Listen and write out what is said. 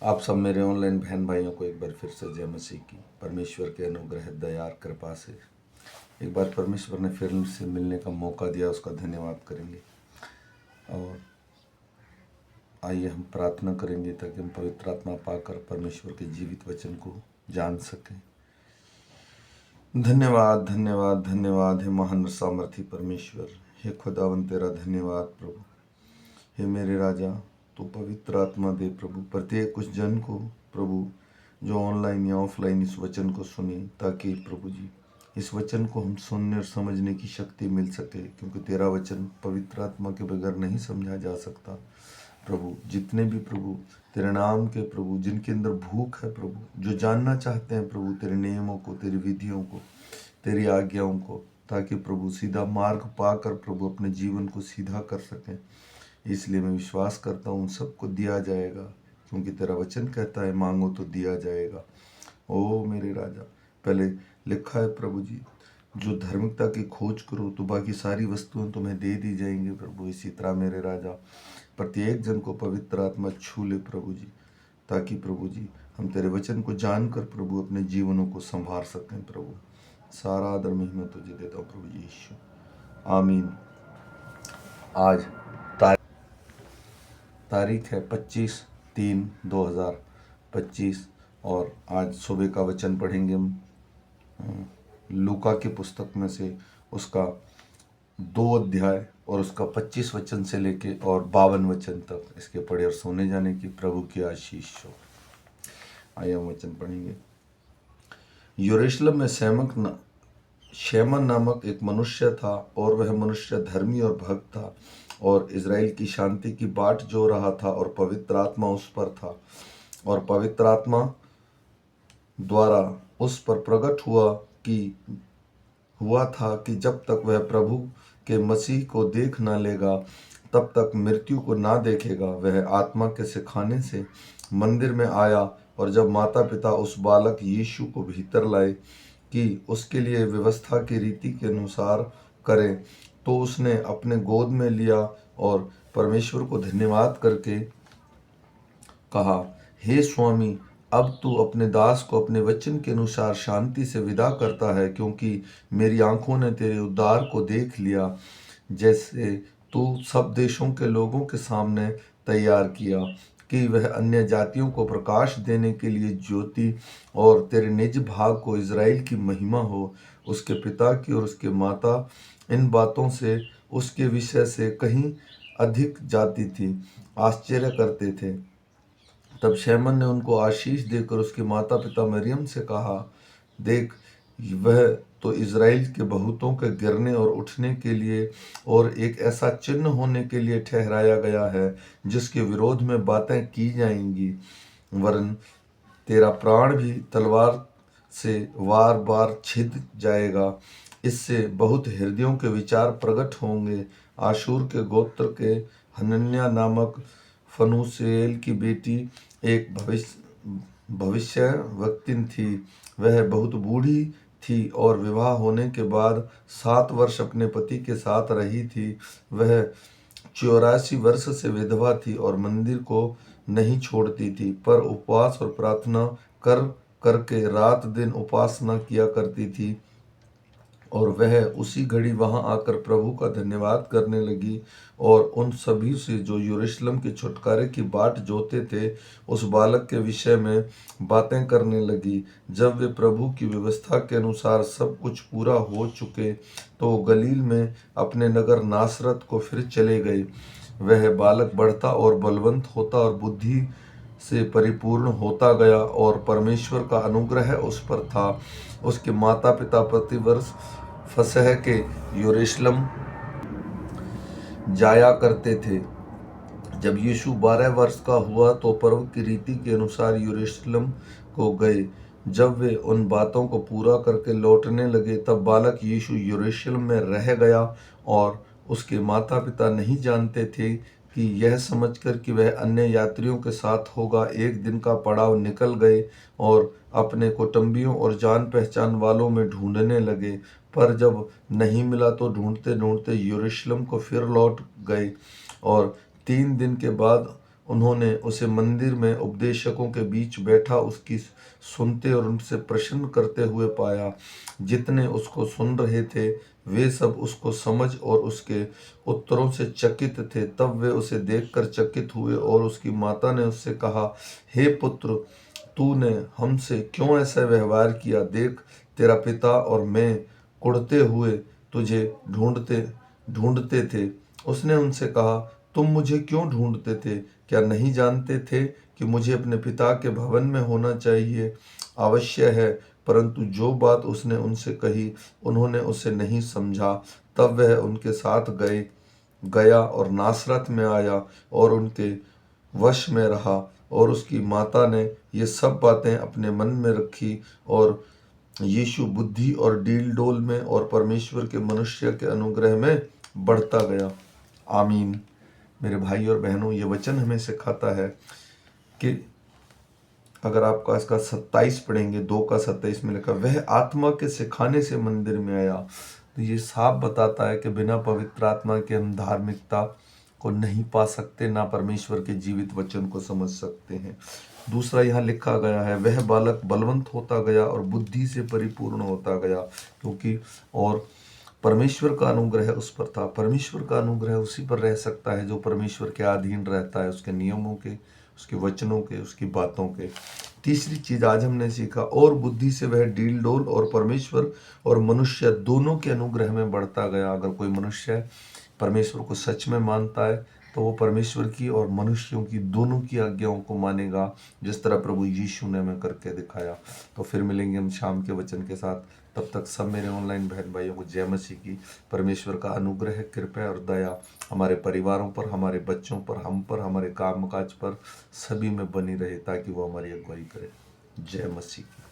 आप सब मेरे ऑनलाइन बहन भाइयों को एक बार फिर से जय मसीह की। परमेश्वर के अनुग्रह दया और कृपा से एक बार परमेश्वर ने फिर से मिलने का मौका दिया, उसका धन्यवाद करेंगे। और आइए हम प्रार्थना करेंगे ताकि हम पवित्र आत्मा पाकर परमेश्वर के जीवित वचन को जान सकें। धन्यवाद धन्यवाद धन्यवाद हे महान सामर्थी परमेश्वर, हे खुदावन तेरा धन्यवाद प्रभु। हे मेरे राजा, तो पवित्र आत्मा दे प्रभु प्रत्येक कुछ जन को प्रभु जो ऑनलाइन या ऑफलाइन इस वचन को सुने, ताकि प्रभु जी इस वचन को हम सुनने और समझने की शक्ति मिल सके, क्योंकि तेरा वचन पवित्र आत्मा के बगैर नहीं समझा जा सकता। प्रभु जितने भी प्रभु तेरे नाम के प्रभु जिनके अंदर भूख है प्रभु, जो जानना चाहते हैं प्रभु तेरे नियमों को, तेरी विधियों को, तेरी आज्ञाओं को, ताकि प्रभु सीधा मार्ग पाकर प्रभु अपने जीवन को सीधा कर सकें, इसलिए मैं विश्वास करता हूँ उन सबको दिया जाएगा, क्योंकि तेरा वचन कहता है मांगो तो दिया जाएगा। ओ मेरे राजा, पहले लिखा है प्रभु जी, जो धार्मिकता की खोज करो तो बाकी सारी वस्तुएं तुम्हें दे दी जाएंगी प्रभु। इसी तरह मेरे राजा प्रत्येक जन को पवित्र आत्मा छू ले प्रभु जी, ताकि प्रभु जी हम तेरे वचन को जानकर प्रभु अपने जीवनों को संभाल सकें प्रभु। सारा आदर महिमा तुझे देता हूँ प्रभु यीशु, आमीन। आज तारीख है 25/3/2025 और आज सुबह का वचन पढ़ेंगे हम लूका की पुस्तक में से उसका 2 अध्याय और उसका 25 वचन से लेके और 52 वचन तक इसके पढ़े और सोने जाने की प्रभु की आशीष हो। आइए हम वचन पढ़ेंगे। यरूशलेम में शैमन नामक एक मनुष्य था, और वह मनुष्य धर्मी और भक्त था और इज़राइल की शांति की बाट जो रहा था, और पवित्र आत्मा उस पर था। और पवित्र आत्मा द्वारा उस पर प्रकट हुआ था कि जब तक वह प्रभु के मसीह को देख न लेगा तब तक मृत्यु को ना देखेगा। वह आत्मा के सिखाने से मंदिर में आया, और जब माता पिता उस बालक यीशु को भीतर लाए कि उसके लिए व्यवस्था की रीति के अनुसार करें, तो उसने अपने गोद में लिया और परमेश्वर को धन्यवाद करके कहा, हे स्वामी, अब तू अपने दास को अपने वचन के अनुसार शांति से विदा करता है, क्योंकि मेरी आंखों ने तेरे उद्धार को देख लिया, जैसे तू सब देशों के लोगों के सामने तैयार किया, कि वह अन्य जातियों को प्रकाश देने के लिए ज्योति, और तेरे निज भाग को इज़राइल की महिमा हो। उसके पिता की और उसके माता इन बातों से उसके विषय से कहीं अधिक जाति थी आश्चर्य करते थे। तब शैमन ने उनको आशीष देकर उसके माता पिता मरियम से कहा, देख, वह तो इज़राइल के बहुतों के गिरने और उठने के लिए और एक ऐसा चिन्ह होने के लिए ठहराया गया है, जिसके विरोध में बातें की जाएंगी, वरन तेरा प्राण भी तलवार से वार बार छिद जाएगा। इससे बहुत हृदयों के विचार प्रकट होंगे। आशूर के गोत्र के हनन्याह नामक फनूसेल की बेटी एक भविष्यवक्तिन थी। वह बहुत बूढ़ी थी और विवाह होने के बाद 7 वर्ष अपने पति के साथ रही थी। वह 84 वर्ष से विधवा थी और मंदिर को नहीं छोड़ती थी, पर उपवास और प्रार्थना करके रात दिन उपासना किया करती थी। और वह उसी घड़ी वहां आकर प्रभु का धन्यवाद करने लगी, और उन सभी से जो यरूशलेम के छुटकारे की बाट जोते थे उस बालक के विषय में बातें करने लगी। जब वे प्रभु की व्यवस्था के अनुसार सब कुछ पूरा हो चुके, तो गलील में अपने नगर नासरत को फिर चले गए। वह बालक बढ़ता और बलवंत होता और बुद्धि से परिपूर्ण होता गया, और परमेश्वर का अनुग्रह उस पर था। उसके माता पिता प्रतिवर्ष फसह के यरूशलेम जाया करते थे। जब यीशु 12 वर्ष का हुआ तो पर्व की रीति के अनुसार यरूशलेम को गए। जब वे उन बातों को पूरा करके लौटने लगे, तब बालक यीशु यरूशलेम में रह गया, और उसके माता पिता नहीं जानते थे कि यह समझकर कि वह अन्य यात्रियों के साथ होगा। एक दिन का पड़ाव निकल गए और अपने कुटुंबियों और जान पहचान वालों में ढूंढने लगे, पर जब नहीं मिला तो ढूंढते ढूंढते यरूशलेम को फिर लौट गए। और 3 दिन के बाद उन्होंने उसे मंदिर में उपदेशकों के बीच बैठा उसकी सुनते और उनसे प्रश्न करते हुए पाया। जितने उसको सुन रहे थे वे सब उसको समझ और उसके उत्तरों से चकित थे। तब वे उसे देखकर चकित हुए और उसकी माता ने उससे कहा, हे पुत्र, तूने हमसे क्यों ऐसा व्यवहार किया? देख, तेरा पिता और मैं कुढ़ते हुए तुझे ढूंढते ढूंढते थे। उसने उनसे कहा, तुम मुझे क्यों ढूंढते थे? क्या नहीं जानते थे कि मुझे अपने पिता के भवन में होना चाहिए? अवश्य है, परंतु जो बात उसने उनसे कही उन्होंने उसे नहीं समझा। तब वह उनके साथ गया और नासरत में आया और उनके वश में रहा। और उसकी माता ने ये सब बातें अपने मन में रखी और यीशु बुद्धि और डील डोल में और परमेश्वर के मनुष्य के अनुग्रह में बढ़ता गया। आमीन। मेरे भाई और बहनों, ये वचन हमें सिखाता है कि अगर आपका इसका 27 पढ़ेंगे, 2 का 27 में लिखा, वह आत्मा के सिखाने से मंदिर में आया। तो ये साफ बताता है कि बिना पवित्र आत्मा के हम धार्मिकता को नहीं पा सकते, ना परमेश्वर के जीवित वचन को समझ सकते हैं। दूसरा यहाँ लिखा गया है, वह बालक बलवंत होता गया और बुद्धि से परिपूर्ण होता गया, क्योंकि और परमेश्वर का अनुग्रह उस पर था। परमेश्वर का अनुग्रह उसी पर रह सकता है जो परमेश्वर के अधीन रहता है, उसके नियमों के, उसके वचनों के, उसकी बातों के। तीसरी चीज आज हमने सीखा, और बुद्धि से वह डील डोल और परमेश्वर और मनुष्य दोनों के अनुग्रह में बढ़ता गया। अगर कोई मनुष्य परमेश्वर को सच में मानता है तो वो परमेश्वर की और मनुष्यों की दोनों की आज्ञाओं को मानेगा, जिस तरह प्रभु यीशु ने हमें करके दिखाया। तो फिर मिलेंगे हम शाम के वचन के साथ। तब तक सब मेरे ऑनलाइन बहन भाइयों को जय मसीह की। परमेश्वर का अनुग्रह, कृपा और दया हमारे परिवारों पर, हमारे बच्चों पर, हम पर, हमारे कामकाज पर सभी में बनी रहे, ताकि वो हमारी अगुवाई करे। जय मसीह की।